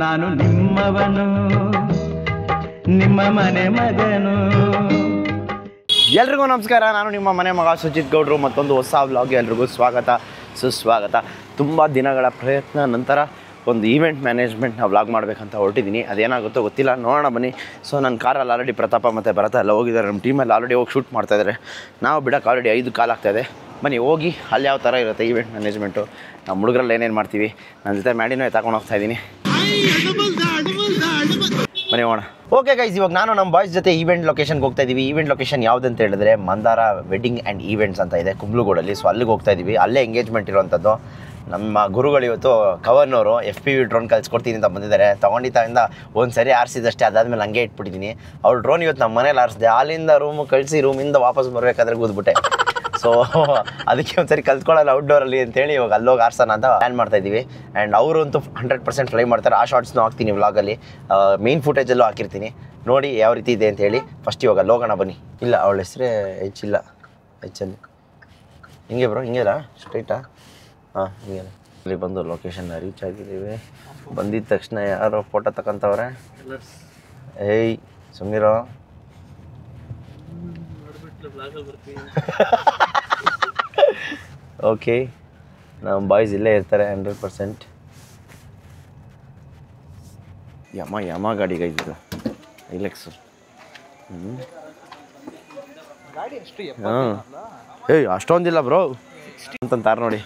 ನಾನು ನಿಮ್ಮವನು, ನಿಮ್ಮ ಮನೆ ಮಗನು. ಎಲ್ರಿಗೂ ನಮಸ್ಕಾರ. ನಾನು ನಿಮ್ಮ ಮನೆ ಮಗ ಸುಜಿತ್ ಗೌಡ್ರು. ಮತ್ತೊಂದು ಹೊಸ ವ್ಲಾಗ್ಗೆ ಎಲ್ರಿಗೂ ಸ್ವಾಗತ ಸುಸ್ವಾಗತ. ತುಂಬ ದಿನಗಳ ಪ್ರಯತ್ನ ನಂತರ ಒಂದು ಈವೆಂಟ್ ಮ್ಯಾನೇಜ್ಮೆಂಟ್ನ ವ್ಲಾಗ್ ಮಾಡಬೇಕಂತ ಹೊರಟಿದ್ದೀನಿ. ಅದೇನಾಗುತ್ತೋ ಗೊತ್ತಿಲ್ಲ, ನೋಡೋಣ ಬನ್ನಿ. ಸೊ ನನ್ನ ಕಾರಲ್ಲಿ ಆಲ್ರೆಡಿ ಪ್ರತಾಪ ಮತ್ತು ಭರತ ಎಲ್ಲ ಹೋಗಿದ್ದಾರೆ. ನಮ್ಮ ಟೀಮಲ್ಲಿ ಆಲ್ರೆಡಿ ಹೋಗಿ ಶೂಟ್ ಮಾಡ್ತಾಯಿದ್ದಾರೆ. ನಾವು ಬಿಡೋಕ್ಕೆ ಆಲ್ರೆಡಿ 5 ಕಾಲಾಗ್ತಾಯಿದೆ. ಬನ್ನಿ ಹೋಗಿ ಅಲ್ಲಿ ಯಾವ ಥರ ಇರುತ್ತೆ ಈವೆಂಟ್ ಮ್ಯಾನೇಜ್ಮೆಂಟು, ನಮ್ಮ ಹುಡುಗರಲ್ಲಿ ಏನೇನು ಮಾಡ್ತೀವಿ. ನನ್ನ ಜೊತೆ ಮ್ಯಾಡಿನೂ ತಗೊಂಡು ಹೋಗ್ತಾಯಿದ್ದೀನಿ. ಬನ್ನಿ ಹೋಗೋಣ. ಓಕೆ ಗೈಸ್, ಇವಾಗ ನಾನು ನಮ್ಮ ಬಾಯ್ಸ್ ಜೊತೆ ಈವೆಂಟ್ ಲೊಕೇಶನ್ಗೆ ಹೋಗ್ತಾ ಇದ್ದೀವಿ. ಈವೆಂಟ್ ಲೊಕೇಶನ್ ಯಾವುದಂತ ಹೇಳಿದ್ರೆ ಮಂದಾರ ವೆಡ್ಡಿಂಗ್ ಆ್ಯಂಡ್ ಈವೆಂಟ್ಸ್ ಅಂತ ಇದೆ ಕುಂಬ್ಳಗೂಡಲ್ಲಿ. ಸೊ ಅಲ್ಲಿಗೆ ಹೋಗ್ತಾ ಇದ್ದೀವಿ. ಅಲ್ಲೇ ಎಂಗೇಜ್ಮೆಂಟ್ ಇರುವಂಥದ್ದು. ನಮ್ಮ ಗುರುಗಳು ಇವತ್ತು ಕವನ್ನವರು FPV ಡ್ರೋನ್ ಕಲಿಸ್ಕೊಡ್ತೀನಿ ಅಂತ ಬಂದಿದ್ದಾರೆ. ತೊಗೊಂಡಿದ್ದರಿಂದ ಒಂದು ಸರಿ ಆರಿಸಿದಷ್ಟೇ, ಅದಾದಮೇಲೆ ಹಂಗೆ ಇಟ್ಬಿಟ್ಟಿದ್ದೀನಿ. ಅವ್ರು ಡ್ರೋನ್ ಇವತ್ತು ನಮ್ಮ ಮನೇಲಿ ಆರಿಸಿದೆ. ಅಲ್ಲಿಂದ ರೂಮಿಂದ ವಾಪಸ್ ಬರಬೇಕಾದ್ರೆ ಕೂದ್ಬಿಟ್ಟೆ. ಸೊ ಅದಕ್ಕೆ ಒಂದು ಸರಿ ಕಲ್ತ್ಕೊಳ್ಳಲ್ಲ ಔಟ್ಡೋರಲ್ಲಿ ಅಂತೇಳಿ ಇವಾಗ ಅಲ್ಲೋಗಿ ಆರ್ಸೋಣ ಅಂತ ಪ್ಲ್ಯಾನ್ ಮಾಡ್ತಾಯಿದ್ದೀವಿ. ಆ್ಯಂಡ್ ಅವರು ಅಂತೂ 100% ಫ್ಲೈ ಮಾಡ್ತಾರೆ. ಆ ಶಾರ್ಟ್ಸ್ನೂ ಹಾಕ್ತೀನಿ ವ್ಲಾಗಲ್ಲಿ, ಮೇನ್ ಫುಟೇಜಲ್ಲೂ ಹಾಕಿರ್ತೀನಿ. ನೋಡಿ ಯಾವ ರೀತಿ ಇದೆ ಅಂತ ಹೇಳಿ. ಫಸ್ಟ್ ಇವಾಗ ಅಲ್ಲೋಗೋಣ ಬನ್ನಿ. ಇಲ್ಲ, ಅವಳ ಹೆಸರೇ ಹೆಚ್ಚಿಲ್ಲ. ಹೆಚ್ಚಲ್ಲಿ ಹಿಂಗೆ ಬ್ರೋ, ಹಿಂಗೆಲ್ಲ ಸ್ಟ್ರೈಟಾ? ಹಾಂ, ಹಿಂಗೆ. ಇಲ್ಲಿ ಬಂದು ಲೊಕೇಶನ್ನ ರೀಚ್ ಆಗಿದ್ದೀವಿ. ಬಂದಿದ್ದ ತಕ್ಷಣ ಯಾರೋ ಫೋಟೋ ತಗೊಂತವ್ರೆ. ಏಯ್ ಸುಮ್ಮನಿರೋ. ಓಕೆ, ನಮ್ಮ ಬಾಯ್ಸ್ ಇಲ್ಲೇ ಇರ್ತಾರೆ 100%. ಯಮ ಗಾಡಿ ಗೈದು ಐಲೆಕ್ಸು. ಹಾಂ, ಏಯ್ ಅಷ್ಟೊಂದಿಲ್ಲ ಬ್ರೋ ಅಂತಂತಾರೆ ನೋಡಿ.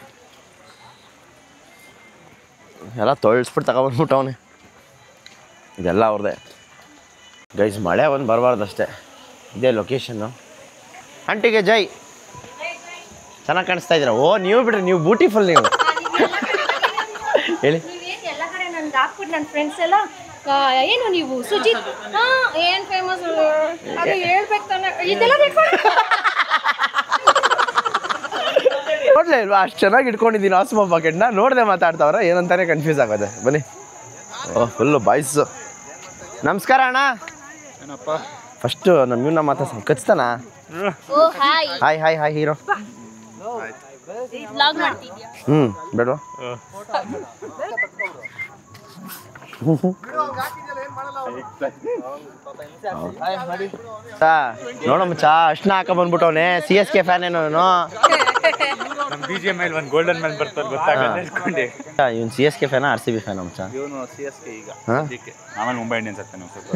ಎಲ್ಲ ತೊಳ್ಸ್ಬಿಟ್ಟು ತಗೊಬಂದ್ಬಿಟ್ಟು ಅವನೇ. ಇದೆಲ್ಲ ಅವ್ರದ್ದೇ ಗೈಸ್. ಮಳೆ ಒಂದು ಬರಬಾರ್ದಷ್ಟೇ. ಇದೇ ಲೊಕೇಶನ್ನು. ಆಂಟಿಗೆ ಜೈ, ಚೆನ್ನಾಗಿ ಕಾಣಿಸ್ತಾ ಇದ್ದೀರಾ. ಓ ನೀವು ಬಿಡ್ರಿ, ನೀವು ಬ್ಯೂಟಿಫುಲ್. ನೀವು ಹೇಳಿ. ಎಲ್ಲ ಕಡೆ ನನ್ಗೆ ಹಾಕ್ಬಿಟ್ಟು ನನ್ನ ಫ್ರೆಂಡ್ಸ್ ಎಲ್ಲ ಏನು ನೀವು ಸುಜಿತ್ ಏನು ಫೇಮಸ್ ಅದು ಹೇಳ್ಬೇಕು ತಾನೆ, ಇದೆಲ್ಲ ನೋಡ್ಲೇ ಇಲ್ವಾ ಅಷ್ಟು ಚೆನ್ನಾಗಿ ಇಟ್ಕೊಂಡಿದ್ದೀನಿ ಆಸ್ಮೋ ಪಾಕೆಟ್ನ. ನೋಡದೆ ಮಾತಾಡ್ತಾವ್ರ ಏನಂತಾನೆ ಕನ್ಫ್ಯೂಸ್ ಆಗೋದೆ. ಬನ್ನಿ. ಓ ಫುಲ್ಲು ಬಾಯ್ಸು. ನಮಸ್ಕಾರ ಅಣ್ಣ. ಏನಪ್ಪ ಫಸ್ಟು ನಮ್ಮ ಇವನ್ನ ಮಾತಾಡ್ಸ ಕಚ್ತಾನ. Hi hi hi hero. ಬೇಡ ನೋಡಮ್ಮ ಚಾ ಅಷ್ಟನ್ನ ಹಾಕೊಂಡ್ಬಂದ್ಬಿಟ್ಟವನೆ. CSK ಫ್ಯಾನ್ ಏನೋ ಇವನು. ನಮ್ಮ BGM ಅಲ್ಲಿ ಒಂದು ಗೋಲ್ಡನ್ ಮ್ಯಾನ್ ಬರ್ತಾರೆ ಗೊತ್ತಾಗಲ್ಲ ಅನ್ಕೊಂಡೆ. ಇವನು CSK ಫ್ಯಾನ RCB ಫ್ಯಾನ್ ಮಚ್ಚ? ಇವನು CSK ಈಗ ಅದಕ್ಕೆ. ಆಮೇಲೆ ಮುಂಬೈ ಇಂಡಿಯನ್ಸ್ ಆಗ್ತಾನೆ ಸ್ವಲ್ಪ.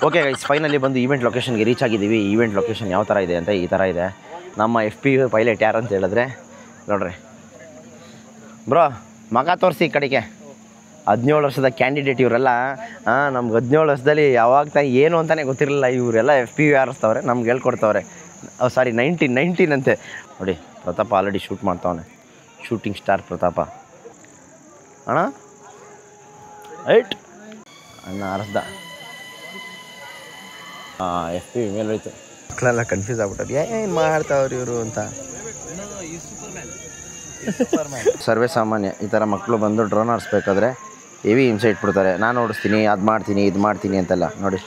ಓಕೆ ಗೈಸ್, ಫೈನಲಿ ಬಂದು ಈವೆಂಟ್ ಲೊಕೇಶನ್ಗೆ ರೀಚ್ ಆಗಿದ್ದೀವಿ. ಈವೆಂಟ್ ಲೊಕೇಶನ್ ಯಾವ ಥರ ಇದೆ ಅಂತ ಈ ಥರ ಇದೆ. ನಮ್ಮ FPV ಪೈಲಟ್ ಯಾರು ಅಂತ ಹೇಳಿದ್ರೆ ನೋಡ್ರಿ ಬ್ರೋ, ಮಗ ತೋರಿಸಿ ಈ ಕಡೆಗೆ. 17 ವರ್ಷದ ಕ್ಯಾಂಡಿಡೇಟ್ ಇವರೆಲ್ಲ. ನಮ್ಗೆ 17 ವರ್ಷದಲ್ಲಿ ಯಾವಾಗ ಏನು ಅಂತಲೇ ಗೊತ್ತಿರಲಿಲ್ಲ. ಇವರೆಲ್ಲ FPV ಆರಿಸ್ತವ್ರೆ, ನಮ್ಗೆ ಹೇಳ್ಕೊಡ್ತವ್ರೆ. ಸಾರಿ 19 ಅಂತೆ. ನೋಡಿ ಪ್ರತಾಪ ಆಲ್ರೆಡಿ ಶೂಟ್ ಮಾಡ್ತಾವನೆ. ಶೂಟಿಂಗ್ ಸ್ಟಾರ್ ಪ್ರತಾಪ ಅಣ್ಣ. ಅಣ್ಣ ಆರಿಸ್ದ. FPV ಮೇಲೆ ಹೋಯ್ತು. ಮಕ್ಕಳೆಲ್ಲ ಕನ್ಫ್ಯೂಸ್ ಆಗ್ಬಿಟ್ಟರು, ಏನು ಮಾಡ್ತಾವ್ರಿ ಇವರು ಅಂತ. ಸರ್ವೇ ಸಾಮಾನ್ಯ ಈ ಥರ ಮಕ್ಕಳು ಬಂದು ಡ್ರೋನ್ ಆರಿಸ್ಬೇಕಾದ್ರೆ ಹೆವಿ ಹಿಂಸೆ ಇಟ್ಬಿಡ್ತಾರೆ. ನಾನು ಓಡಿಸ್ತೀನಿ, ಅದು ಮಾಡ್ತೀನಿ, ಇದು ಮಾಡ್ತೀನಿ ಅಂತೆಲ್ಲ. ನೋಡಿ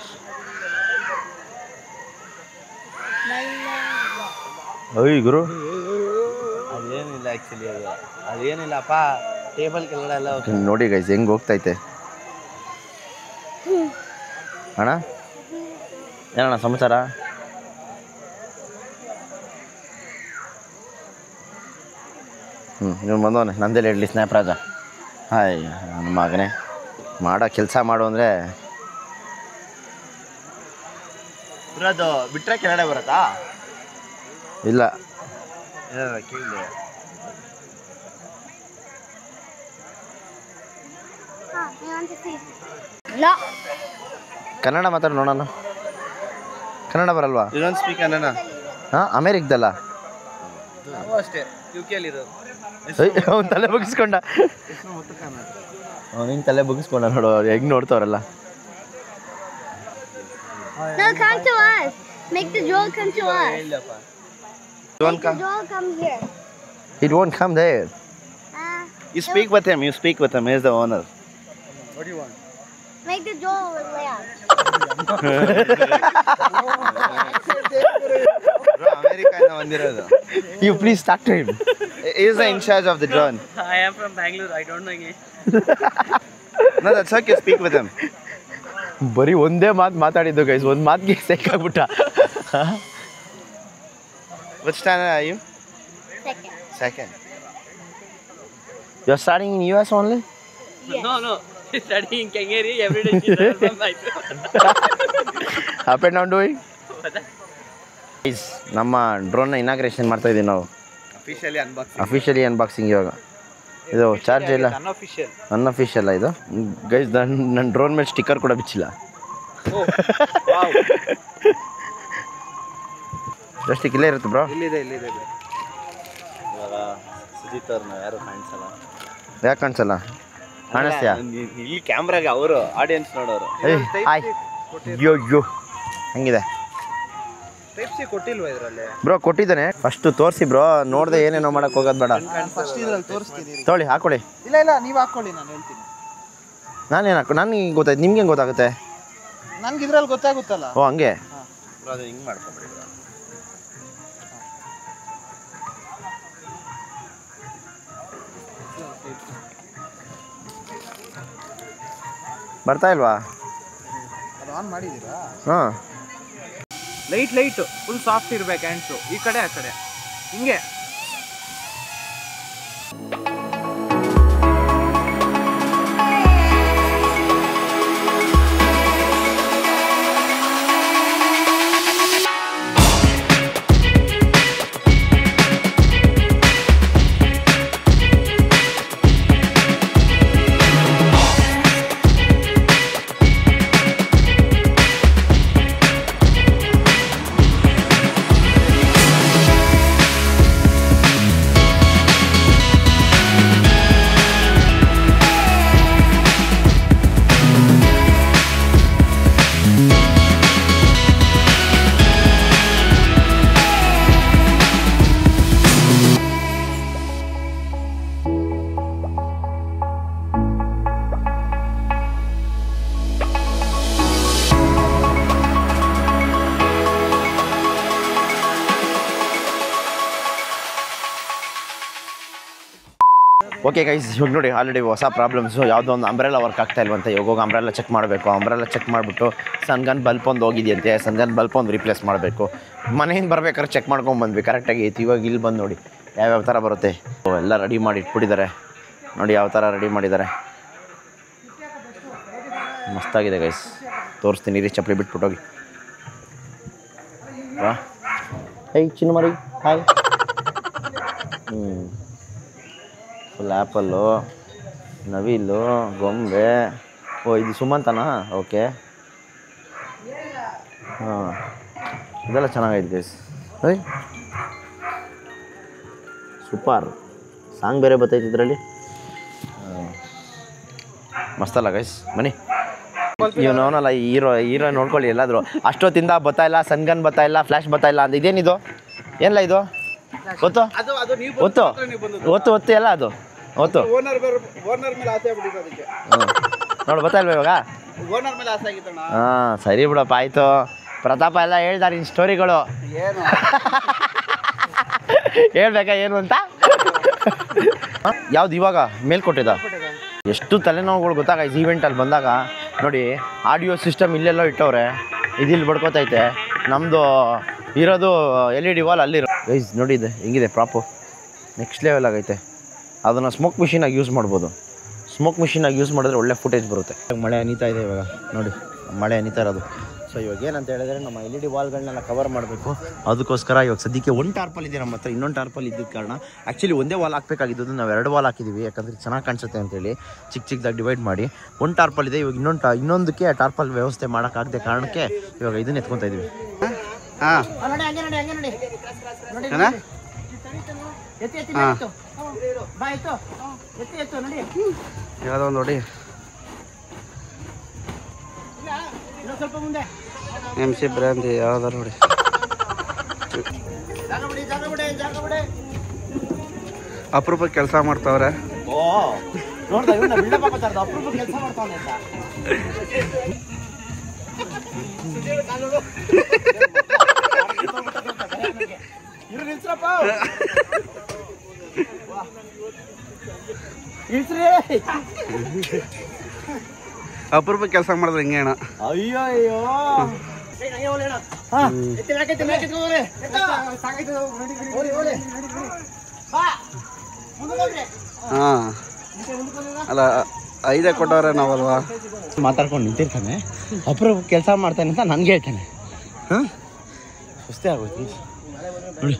ಅಯ್ಯ ಗುರು, ಅದೇನಿಲ್ಲ ಆ್ಯಕ್ಚುಲಿ, ಅದೇನಿಲ್ಲಪ್ಪ ಟೇಬಲ್ ಕೆಳಗಡೆ ಎಲ್ಲ. ನೋಡಿ ಗೈಸ್ ಹೆಂಗೆ ಹೋಗ್ತೈತೆ ಅಣ್ಣ. ಏನಣ್ಣ ಸಮಾಚಾರ? ನೀವು ಬಂದವನೆ ನಂದೇಲಿ ಇಡಲಿ ಸ್ನ್ಯಾಪ್ ರಾಜ. ಹಾಯ್ ನನ್ನ ಮಗನೇ, ಮಾಡೋ ಕೆಲಸ ಮಾಡು ಅಂದರೆ ಅದು ಬಿಟ್ಟರೆ ಕೆಳಗಡೆ ಬರುತ್ತಾ? ಇಲ್ಲ. ಕೇಳಿ ಕನ್ನಡ ಮಾತಾಡಿ ನೋಡೋಣ. ಕನ್ನಡ ಬರಲ್ವಾ? ಇನ್ನೊಂದು ಸ್ಪೀಕ್ ಕನ್ನಡ. ಹಾಂ, ಅಮೇರಿಕದಲ್ಲ. ನಾವು ಅಷ್ಟೇ UK ಅಲ್ಲಿರೋದು. ಅವ್ನು ತಲೆ ಬಗ್ಗಿಸ್ಕೊಂಡ. ನಿಂಗೆ ತಲೆ ಬಗ್ಗಿಸ್ಕೊಂಡ ನೋಡು ಹೆಂಗೆ ನೋಡ್ತಾವ್ರಲ್ಲ. No, come to us. Make the drone come to us. ಇಲ್ಲಪ್ಪ. Make the drone come here. It won't come there. You speak with him. He is the owner. What do you want? Make the drone land. ಅಮೆರಿಕಾನ ಬಂದಿರೋದು. You please talk to him. He is in charge of the drone. I am from Bangalore. I don't know English. No, that's okay. Speak with him. ಬರೀ ಒಂದೇ ಮಾತಾಡಿದ್ದು guys, ಒಂದು ಮಾತಿಗೆ ಸಾಕಾಗ್ಬಿಟ್ಟ. Which standard are you? Second. Second. You're studying in US only? Yes. No. She's studying in Kangeri. Every day she travels from Mysore. Up and down doing? Guys, ನಮ್ಮ ಡ್ರೋನ್ನ inauguration ಮಾಡ್ತಾ ಇದೀವಿ ನಾವು. ಅಫಿಷಿಯಲಿ ಅನ್ಬಾಕ್ಸಿಂಗ್ ಇವಾಗ. ಇದು charge ಇಲ್ಲ, unofficial ಇದು guys. ನನ್ನ ಡ್ರೋನ್ ಮೇಲೆ ಸ್ಟಿಕ್ಕರ್ ಕೂಡ ಬಿಚ್ಚಿಲ್ಲ. ಜಸ್ಟ್ ಇಲ್ಲೇ ಇರುತ್ತೆ ಬ್ರೋ. ಇಲ್ಲಿದೆ ಇವಾಗ ಸುಜಿತ್ ಅವ್ರನ್ನ ಯಾರು ಕಾಣಿಸಲ್ಲ. ಯಾಕೆ ಕಾಣಿಸಲ್ಲ? ಕಾಣಿಸ್ತೀಯಾ? ಇಲ್ಲಿ ಕ್ಯಾಮ್ರಾಗೆ ಅವರು ಆಡಿಯನ್ಸ್ ನೋಡೋರು. ಹಾಯ್ ಯೋ ಹೆಂಗಿದೆ ಟೈಪ್ ಸಿ ಕೊಟ್ಟಿಲ್ವಾ ಇದರಲ್ಲಿ? ಬ್ರೋ ಕೊಟ್ಟಿದ್ದಾನೆ. ಫಸ್ಟು ತೋರಿಸಿ ಬ್ರೋ, ನೋಡ್ದೆ ಏನೇನೋ ಮಾಡಕ್ಕೆ ಹೋಗೋದು ಬೇಡ. ಫಸ್ಟ್ ಇದ್ರಲ್ಲಿ ತೋರಿಸ್ತೀನಿ. ತೊಗೊಳ್ಳಿ, ಹಾಕೊಳ್ಳಿ. ಇಲ್ಲ ನೀವು ಹಾಕೊಳ್ಳಿ, ನಾನು ಹೇಳ್ತೀನಿ. ನನಗೆ ಗೊತ್ತಾಯ್ತು, ನಿಮ್ಗೆ ಹೆಂಗೆ ಗೊತ್ತಾಗುತ್ತೆ? ನನ್ಗೆ ಇದ್ರಲ್ಲಿ ಗೊತ್ತಾಗುತ್ತಲ್ಲ. ಓ ಹಂಗೆ. ಅದು ಹಿಂಗೆ ಮಾಡ್ಕೊಂಬಿಡಿ. ಬರ್ತಾ ಇಲ್ವಾ? ಅದು ಆನ್ ಮಾಡಿದ್ದೀರಾ? ಹಾಂ. ಲೈಟ್ ಫುಲ್ ಸಾಫ್ಟ್ ಇರ್ಬೇಕು ಹ್ಯಾಂಡ್ಸು, ಈ ಕಡೆ ಆ ಕಡೆ ಹಿಂಗೆ. ಓಕೆ ಗೈಸ್, ಇವಾಗ ನೋಡಿ ಆಲ್ರೆಡಿ ಹೊಸ ಪ್ರಾಬ್ಲಮ್ಸು. ಯಾವುದೋ ಒಂದು ಅಂಬ್ರೆಲ್ಲ ವರ್ಕ್ ಆಗ್ತಾ ಇಲ್ವಂತೆ. ಇವಾಗ ಹೋಗಿ ಅಂಬ್ರೆಲ್ಲ ಚೆಕ್ ಮಾಡಬೇಕು. ಅಂಬ್ರೆಲ್ಲ ಚೆಕ್ ಮಾಡಿಬಿಟ್ಟು ಸನ್ಗನ್ ಬಲ್ಪ್ ಒಂದು ಹೋಗಿದೆಯಂತೆ, ಸನ್ಗನ್ ಬಲ್ಪ್ ಒಂದು ರಿಪ್ಲೇಸ್ ಮಾಡಬೇಕು. ಮನೆಯಿಂದ ಬರ್ಬೇಕಾದ್ರೆ ಚೆಕ್ ಮಾಡ್ಕೊಂಡು ಬಂದ್ವಿ, ಕರೆಕ್ಟಾಗಿ ಐತಿ. ಇವಾಗ ಇಲ್ಲಿ ಬಂದು ನೋಡಿ ಯಾವ್ಯಾವ ಥರ ಬರುತ್ತೆ. ಎಲ್ಲ ರೆಡಿ ಮಾಡಿ ಇಟ್ಬಿಟ್ಟಿದ್ದಾರೆ ನೋಡಿ, ಯಾವ ಥರ ರೆಡಿ ಮಾಡಿದ್ದಾರೆ. ಮಸ್ತಾಗಿದೆ ಗೈಸ್, ತೋರಿಸ್ತೀನಿ ರೀ. ಚಪ್ಪಲಿ ಬಿಟ್ಬಿಟ್ಟೋಗಿ. ವಾ ಚಿನ್ನ ಮರಿ ಹಾಯ್. ಫುಲ್ ಆ್ಯಪಲ್ಲು, ನವಿಲು, ಗೊಂಬೆ. ಓ ಇದು ಸುಮಂತನಾ? ಓಕೆ. ಹಾಂ, ಇದೆಲ್ಲ ಚೆನ್ನಾಗೈತೆ ಗೈಸ್. ಓಯ್ ಸೂಪರ್. ಸಾಂಗ್ ಬೇರೆ ಬರ್ತೈತೆ ಇದರಲ್ಲಿ. ಮಸ್ತಲ್ಲ ಗೈಸ್. ಬನ್ನಿ, ಇವನವನಲ್ಲ ಹೀರೋ ನೋಡ್ಕೊಳ್ಳಿ ಎಲ್ಲಾದರೂ. ಅಷ್ಟೊತ್ತಿಂದ ಬತ್ತಾಯಿಲ್ಲ, ಸನ್ಗನ್ ಬತ್ತಾಯಿಲ್ಲ, ಫ್ಲ್ಯಾಶ್ ಬತ್ತಾಯಿಲ್ಲ ಅಂತ. ಇದೇನಿದು? ಏನಿಲ್ಲ ಇದು? ಒತ್ತು ಎಲ್ಲ ಅದು ಒತ್ತು. ನೋಡು ಬತ್ತಾಯಿಲ್ವ ಇವಾಗ? ಹಾಂ ಸರಿ ಬಿಡಪ್ಪ, ಆಯಿತು. ಪ್ರತಾಪ ಎಲ್ಲ ಹೇಳ್ದಾರೆ ಇನ್ನು ಸ್ಟೋರಿಗಳು. ಹೇಳ್ಬೇಕಾ ಏನು ಅಂತ? ಯಾವ್ದು ಇವಾಗ ಮೇಲ್ಕೊಟ್ಟಿದ್ದ? ಎಷ್ಟು ತಲೆನೋವುಗಳು ಗೊತ್ತಾಗ ಈ ಈವೆಂಟಲ್ಲಿ ಬಂದಾಗ. ನೋಡಿ ಆಡಿಯೋ ಸಿಸ್ಟಮ್ ಇಲ್ಲೆಲ್ಲೋ ಇಟ್ಟವ್ರೆ, ಇದಿಲ್ಲಿ ಬಡ್ಕೋತೈತೆ. ನಮ್ಮದು ಇರೋದು LED ವಾಲ್ ಅಲ್ಲಿರೋ. ಗೈಸ್ ನೋಡಿ ಇದೆ ಹೆಂಗಿದೆ ಪ್ರಾಪು, ನೆಕ್ಸ್ಟ್ ಲೆವೆಲ್ ಆಗೈತೆ. ಅದನ್ನು ಸ್ಮೋಕ್ ಮಿಷಿನಾಗಿ ಯೂಸ್ ಮಾಡ್ಬೋದು. ಸ್ಮೋಕ್ ಮಿಷಿನಾಗಿ ಯೂಸ್ ಮಾಡಿದ್ರೆ ಒಳ್ಳೆ ಫುಟೇಜ್ ಬರುತ್ತೆ. ಮಳೆ ಹನಿತಾ ಇದೆ ಇವಾಗ ನೋಡಿ, ಮಳೆ ಹನಿತಾ ಇರೋದು. ಸೊ ಇವಾಗ ಏನಂತ ಹೇಳಿದ್ರೆ ನಮ್ಮ LED ವಾಲ್ಗಳನ್ನೆಲ್ಲ ಕವರ್ ಮಾಡಬೇಕು. ಅದಕ್ಕೋಸ್ಕರ ಇವಾಗ ಸದ್ಯಕ್ಕೆ ಒಂದು ಟಾರ್ಪಲ್ ಇದೆ ನಮ್ಮ ಹತ್ರ, ಇನ್ನೊಂದು ಟಾರ್ಪಲ್ ಇದ್ದಿದ್ದ ಕಾರಣ ಆ್ಯಕ್ಚುಲಿ ಒಂದೇ ವಾಲ್ ಹಾಕಬೇಕಾಗಿದ್ದು ನಾವು 2 ವಾಲ್ ಹಾಕಿದ್ದೀವಿ. ಯಾಕಂದರೆ ಚೆನ್ನಾಗಿ ಕಾಣಿಸುತ್ತೆ ಅಂತೇಳಿ ಚಿಕ್ಕದಾಗಿ ಡಿವೈಡ್ ಮಾಡಿ ಒಂದು ಟಾರ್ಪಲ್ ಇದೆ. ಇವಾಗ ಇನ್ನೊಂದಕ್ಕೆ ಟಾರ್ಪಲ್ ವ್ಯವಸ್ಥೆ ಮಾಡೋಕ್ಕಾಗದೆ ಕಾರಣಕ್ಕೆ ಇವಾಗ ಇದನ್ನ ಎತ್ಕೊತಾ ಇದ್ದೀವಿ. ಹಾಂ ಯಾವುದೋ ನೋಡಿ MC ಬ್ರ್ಯಾಂಡ್ ಯಾವ್ದಾರು ನೋಡಿ. ಅಪರೂಪಕ್ಕೆ ಕೆಲಸ ಮಾಡ್ತಾವ್ರೆ. ಅಪರೂಪ ಕೆಲಸ ಮಾಡಿದ್ರೆ ಹಿಂಗೆ ಅಣ್ಣ. ಅಯ್ಯೋ ಅಯ್ಯೋ ಹಾಂ ಅಲ್ಲ ಐದೇ ಕೊಟ್ಟವ್ರೆ ನಾವಲ್ವಾ. ಮಾತಾಡ್ಕೊಂಡು ನಿಂತಿರ್ತಾನೆ, ಅಪರೂಪ ಕೆಲಸ ಮಾಡ್ತಾನೆ ಅಂತ ನನಗೆ ಹೇಳ್ತಾನೆ. ಹಾಂ ಸುಸ್ತೇ ಆಗೋಯ್ತು ನೋಡಿ.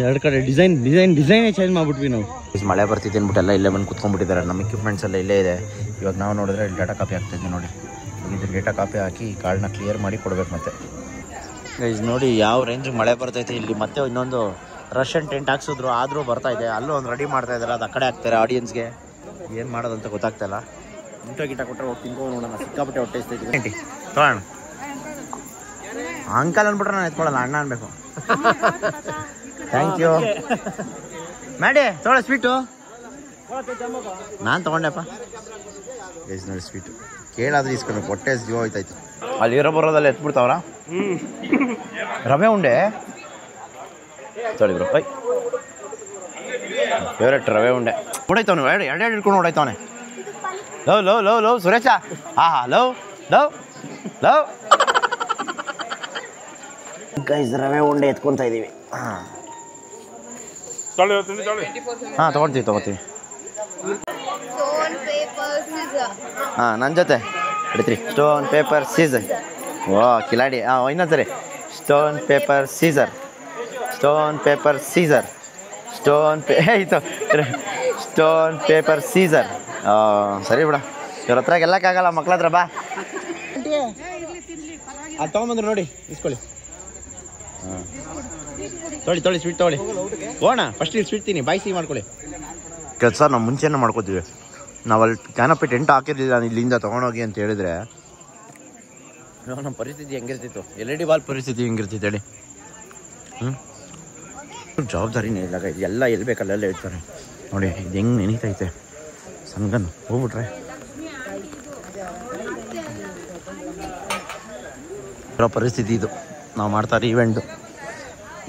ಎರಡು ಕಡೆ ಡಿಸೈನೇ ಚೇಂಜ್ ಮಾಡ್ಬಿಟ್ವಿ ನಾವು. ಮಳೆ ಬರ್ತಿದೆ ಅಂದ್ಬಿಟ್ಟು ಎಲ್ಲ ಇಲ್ಲೇ ಬಂದು ಕುತ್ಕೊಂಡ್ಬಿಟ್ಟಿದ್ದಾರೆ. ನಮ್ಮ ಇಕ್ವಿಪ್ಮೆಂಟ್ಸ್ ಎಲ್ಲ ಇಲ್ಲೇ ಇದೆ. ಇವಾಗ ನಾವು ನೋಡಿದ್ರೆ ಇಲ್ಲಿ ಡೇಟಾ ಕಾಪಿ ಆಗ್ತಾಯಿದ್ವಿ ನೋಡಿ. ಇದು ಡೇಟಾ ಕಾಪಿ ಹಾಕಿ ಈ ಕಾರ್ಡ್ನ ಕ್ಲಿಯರ್ ಮಾಡಿ ಕೊಡ್ಬೇಕು. ಮತ್ತೆ ಗೈಸ್ ನೋಡಿ ಯಾವ ರೇಂಜಿಗೆ ಮಳೆ ಬರ್ತೈತೆ ಇಲ್ಲಿ. ಮತ್ತೆ ಇನ್ನೊಂದು ರಷ್ಯನ್ ಟೆಂಟ್ ಹಾಕ್ಸಿದ್ರು, ಆದರೂ ಬರ್ತಾ ಇದೆ. ಅಲ್ಲೂ ಒಂದು ರೆಡಿ ಮಾಡ್ತಾ ಇದ್ದಾರೆ, ಅದು ಆ ಕಡೆ ಹಾಕ್ತಾರೆ. ಆಡಿಯನ್ಸ್ಗೆ ಏನು ಮಾಡೋದಂತ ಗೊತ್ತಾಗ್ತಾಯಿಲ್ಲ. ಗಿಟ ಕೊಟ್ಟರೆ ಹೋಗಿ ತಿನ್ಕೊಂಡು ನೋಡೋಣ. ಸಿಕ್ಕಾಪಟ್ಟೆ ಹೊಟ್ಟೆ ಇಸ್ತೈತಿ. ತೊಗೊಳ್ಳೋಣ. ಅಂಕಲ್ ಅಂದ್ಬಿಟ್ರೆ ನಾನು ಎತ್ಕೊಳ್ಳಲ್ಲ, ಅಣ್ಣ ಅನ್ಬೇಕು. ಥ್ಯಾಂಕ್ ಯು ಮಾಡಿ. ತೊಗೊಳ ಸ್ವೀಟು ನಾನು ತೊಗೊಂಡೆಪ್ಪ. ಗೈಸ್ ನೋಡಿ ಸ್ವೀಟು ಕೇಳಾದ್ರೆ ಇಸ್ಕೊಬೇಕು. ಹೊಟ್ಟೆ ಜೀವ ಹೋಯ್ತಾಯ್ತು. ಅಲ್ಲಿ ಇರೋ ಬರೋದಲ್ಲ ಎತ್ಬಿಡ್ತಾವ್ರ ರವೆ ಉಂಡೆ ತೊಳಿ ಬ್ರೋ. ಫೇವ್ರೆಟ್ ರವೆ ಉಂಡೆ. ನೋಡೈತವನು ಎರಡು ಹಿಡ್ಕೊಂಡು ನೋಡೈತವನೆ. Love love love love Suresh. ಹಾ ಹಾ ಲವ್ ಲವ್ ಲವ್. ಗೈಸ್ ರವೆ ಉಂಡೆ ಎತ್ಕೊತಾ ಇದ್ದೀವಿ. ಹಾಂ ತೊಗೊಳ್ತೀವಿ. ಹಾಂ ನನ್ನ ಜೊತೆ ಹಿಡಿತ್ರಿ. Stone paper scissor. ಓ ಕಿಲಾಡಿ. ಹಾಂ ಇನ್ನೊಂದ್ಸರಿ. Stone paper scissor. ಆಯಿತು. Stone paper scissor. ಸರಿ ಬಿಡ, ಇವ್ರ ಹತ್ರ ಗೆಲ್ಲಕ್ಕಾಗಲ್ಲ, ಮಕ್ಳ ಹತ್ರ ಬಾ. ಅದು ತೊಗೊಂಬಂದ್ರು ನೋಡಿ, ಇಸ್ಕೊಳ್ಳಿ. ಹಾಂ ತೊಳಿ ಸ್ವೀಟ್ ತೊಗೊಳ್ಳಿ. ಹೋಣ ಫಸ್ಟ್ ಇಲ್ಲಿ ಸ್ವೀಟ್ ತಿನ್ನಿ, ಬಾಯಿ ಸಿಹಿ ಮಾಡ್ಕೊಳ್ಳಿ. ಕೆಲಸ ನಾವು ಮುಂಚೆನೇ ಮಾಡ್ಕೋತೀವಿ. ನಾವು ಅಲ್ಲಿ ಕ್ಯಾನಪಿ ಟೆಂಟ್ ಹಾಕಿರ್ಲಿಲ್ಲ, ನಾನು ಇಲ್ಲಿಂದ ತೊಗೊಂಡೋಗಿ ಅಂತ ಹೇಳಿದ್ರೆ ನಮ್ಮ ಪರಿಸ್ಥಿತಿ ಹೆಂಗಿರ್ತಿತ್ತು. LED ಬಾಲ್ ಪರಿಸ್ಥಿತಿ ಹೆಂಗಿರ್ತಿತ್ತು ಹೇಳಿ. ಜವಾಬ್ದಾರಿನೇ ಇಲ್ಲ. ಎಲ್ಲ ಎಲ್ಲಿ ಬೇಕಲ್ಲ ಎಲ್ಲ ಇಡ್ತಾರೆ ನೋಡಿ. ಇದು ಹೆಂಗೆ ನೆನೀತೈತೆ ಸಣ್ಗನ್ನು ಹೋಗ್ಬಿಟ್ರೆ ಇರೋ ಪರಿಸ್ಥಿತಿ ಇದು. ನಾವು ಮಾಡ್ತಾರೆ ಈವೆಂಟು.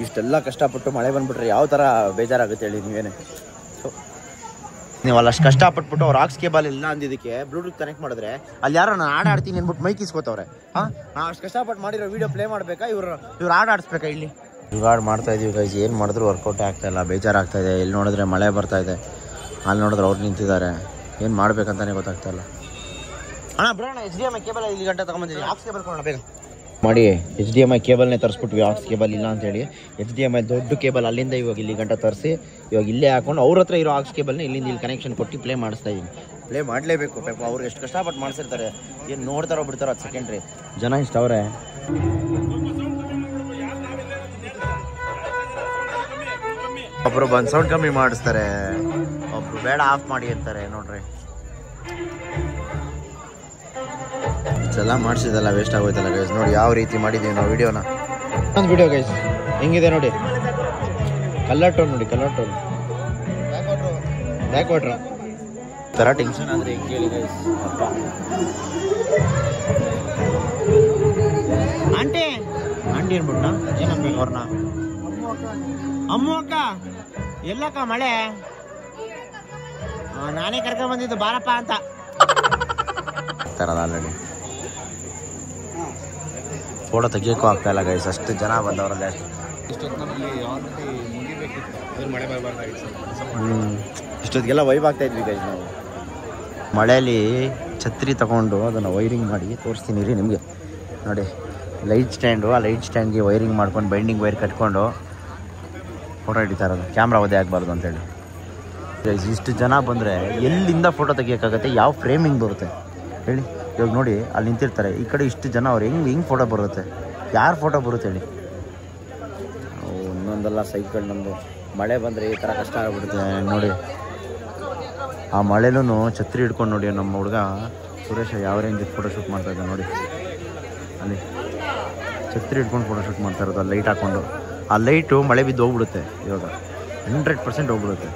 ಇಷ್ಟೆಲ್ಲ ಕಷ್ಟಪಟ್ಟು ಮಳೆ ಬಂದುಬಿಟ್ರೆ ಯಾವ ಥರ ಬೇಜಾರಾಗುತ್ತೆ ಹೇಳಿ ನೀವೇನೆ. ನೀವು ಅಲ್ಲಿ ಅಷ್ಟು ಕಷ್ಟಪಟ್ಬಿಟ್ಟು ಅವ್ರು ಆಕ್ಸ್ ಕೇಬಲ್ ಇಲ್ಲ ಅಂದಿದ್ದಕ್ಕೆ ಬ್ಲೂಟೂತ್ ಕನೆಕ್ಟ್ ಮಾಡಿದ್ರೆ ಅಲ್ಲಿ ಯಾರೋ ನಾನು ಆಡ್ತೀನಿ ಅಂದ್ಬಿಟ್ಟು ಮೈಕ್ ಇಸ್ಕೋತವ್ರೆ. ಹಾಂ ನಾವು ಅಷ್ಟು ಕಷ್ಟಪಟ್ಟು ಮಾಡಿರೋ ವೀಡಿಯೋ ಪ್ಲೇ ಮಾಡಬೇಕಾ, ಇವ್ರು ಆಡಿಸ್ಬೇಕಾ ಇಲ್ಲಿ? ಜುಗಾಡ್ ಮಾಡ್ತಾ ಇದೀವಿ ಗೈಸ್. ಏನು ಮಾಡಿದ್ರು ವರ್ಕೌಟ್ ಆಗ್ತಾಯಿಲ್ಲ, ಬೇಜಾರಾಗ್ತಾ ಇದೆ. ಇಲ್ಲಿ ನೋಡಿದ್ರೆ ಮಳೆ ಬರ್ತಾ ಇದೆ, ಅಲ್ಲಿ ನೋಡಿದ್ರೆ ಅವ್ರು ನಿಂತಿದ್ದಾರೆ. ಏನು ಮಾಡ್ಬೇಕಂತಾನೆ ಗೊತ್ತಾಗ್ತಾಯಿಲ್ಲ. ಅಣ್ಣ ಬಿಡೋಣ, HDMI ಕೇಬಲ್ ಇಲ್ಲಿ ಗಂಟೆ ತೊಗೊಂಬಂದಿದ್ದೀವಿ. ಆಕ್ಸ್ ಕೇಬಲ್ ಕೊಡೋಣ ಬೇಗ ಮಾಡಿ. HDMI ಕೇಬಲ್ನೇ ತರಿಸ್ಬಿಟ್ವಿ, ಆಕ್ಸ್ ಕೇಬಲ್ ಇಲ್ಲ ಅಂತೇಳಿ. HDMI ದೊಡ್ಡ ಕೇಬಲ್ ಅಲ್ಲಿಂದ ಇವಾಗ ಇಲ್ಲಿ ಗಂಟೆ ತರಿಸಿ ಇವಾಗ ಇಲ್ಲೇ ಹಾಕೊಂಡು ಅವ್ರ ಹತ್ರ ಇರೋ ಆಕ್ಸ್ ಕೇಬಲ್ನ ಇಲ್ಲಿಂದ ಇಲ್ಲಿ ಕನೆಕ್ಷನ್ ಕೊಟ್ಟು ಪ್ಲೇ ಮಾಡಿಸ್ತಾ ಇದ್ದೀನಿ. ಪ್ಲೇ ಮಾಡಲೇಬೇಕು ಪಾಪ, ಅವ್ರು ಎಷ್ಟು ಕಷ್ಟಪಟ್ಟು ಮಾಡಿಸಿರ್ತಾರೆ. ಏನು ನೋಡ್ತಾರೋ ಬಿಡ್ತಾರೋ ಅದು ಸೆಕೆಂಡ್ರಿ. ಜನ ಇಷ್ಟ ಅವರೇ. ಒಬ್ರು ಬಂದು ಸೌಂಡ್ ಕಮ್ಮಿ ಮಾಡಿಸ್ತಾರೆ, ಒಬ್ರು ಬೇಡ ಆಫ್ ಮಾಡಿ ಅಂತಾರೆ. ನೋಡ್ರಿ ಇಷ್ಟೆಲ್ಲ ಮಾಡಿಸಿದಲ್ಲ ವೇಸ್ಟ್ ಆಗೋಯ್ತಲ್ಲ ಗೈಸ್. ನೋಡಿ ಯಾವ ರೀತಿ ಮಾಡಿದ್ದೀವಿ ನಾವು ವಿಡಿಯೋನ. ಒಂದು ವಿಡಿಯೋ ಗೈಸ್ ಹೆಂಗಿದೆ ನೋಡಿ. ಕಲರ್ ಟೋನ್ ನೋಡಿ, ಕಲರ್ ಟೋನ್ ಬ್ಯಾಕ್ ವಾಟ್ರ್ ಥರ ಟೆನ್ಷನ್ ಆದರೆ ಹೆಂಗೆ ಹೇಳಿ ಗೈಸ್. ಅಪ್ಪ ಆಂಟಿ ಅನ್ಬಿಟ್ನಾ ಏನನ್ಬೇಕು ಅವ್ರನ್ನ? ಅಮ್ಮು ಅಕ್ಕ ಎಲ್ಲಕ್ಕ ಮಳೆ? ನಾನೇ ಕರ್ಕೊಂಡ್ಬಂದಿದ್ದು ಬಾರಪ್ಪ ಅಂತ ಥರದ. ಆಲ್ರೆಡಿ ಫೋಟೋ ತೆಗಿಯೋಕ್ಕೂ ಆಗ್ತಾ ಇಲ್ಲ ಗೈಸ್, ಅಷ್ಟು ಜನ ಬಂದವರಲ್ಲೇ. ಇಷ್ಟೊತ್ತಿಗೆಲ್ಲ ವೈಬ್ ಆಗ್ತಾ ಇದ್ವಿ ಗೈಸ್ ನಾವು. ಮಳೆಯಲ್ಲಿ ಛತ್ರಿ ತಗೊಂಡು ಅದನ್ನು ವೈರಿಂಗ್ ಮಾಡಿ ತೋರಿಸ್ತೀನಿ ರೀ ನಿಮಗೆ ನೋಡಿ. ಲೈಟ್ ಸ್ಟ್ಯಾಂಡು, ಆ ಲೈಟ್ ಸ್ಟ್ಯಾಂಡ್ಗೆ ವೈರಿಂಗ್ ಮಾಡ್ಕೊಂಡು ಬೈಂಡಿಂಗ್ ವೈರ್ ಕಟ್ಕೊಂಡು ಫೋಟೋ ಹಿಡಿತಾ ಇರೋದು. ಕ್ಯಾಮ್ರಾ ಒದೆ ಆಗಬಾರ್ದು ಅಂತೇಳಿ ಗೈಸ್. ಇಷ್ಟು ಜನ ಬಂದರೆ ಎಲ್ಲಿಂದ ಫೋಟೋ ತೆಗಿಯೋಕ್ಕಾಗತ್ತೆ? ಯಾವ ಫ್ರೇಮಿಂಗ್ ಬರುತ್ತೆ ಹೇಳಿ? ಇವಾಗ ನೋಡಿ ಅಲ್ಲಿ ನಿಂತಿರ್ತಾರೆ, ಈ ಕಡೆ ಇಷ್ಟು ಜನ ಅವ್ರು ಹೆಂಗೆ ಫೋಟೋ ಬರುತ್ತೆ? ಯಾರು ಫೋಟೋ ಬರುತ್ತೆ ಹೇಳಿ? ಒಂದೊಂದೆಲ್ಲ ಸೈಕಲ್ ನಮ್ಮದು. ಮಳೆ ಬಂದರೆ ಈ ಥರ ಕಷ್ಟ ಆಗಿಬಿಡುತ್ತೆ ನೋಡಿ. ಆ ಮಳೆಲೂ ಛತ್ರಿ ಹಿಡ್ಕೊಂಡು ನೋಡಿ ನಮ್ಮ ಹುಡುಗ ಸುರೇಶ ಯಾವ ರೇಂಜಿಗೆ ಫೋಟೋಶೂಟ್ ಮಾಡ್ತಾಯಿದ್ದ ನೋಡಿ. ಅಲ್ಲಿ ಛತ್ರಿ ಹಿಡ್ಕೊಂಡು ಫೋಟೋಶೂಟ್ ಮಾಡ್ತಾ ಇರೋದು, ಅಲ್ಲಿ ಲೈಟ್ ಹಾಕ್ಕೊಂಡು. ಆ ಲೈಟು ಮಳೆ ಬಿದ್ದು ಹೋಗ್ಬಿಡುತ್ತೆ, ಇವಾಗ 100% ಹೋಗ್ಬಿಡುತ್ತೆ.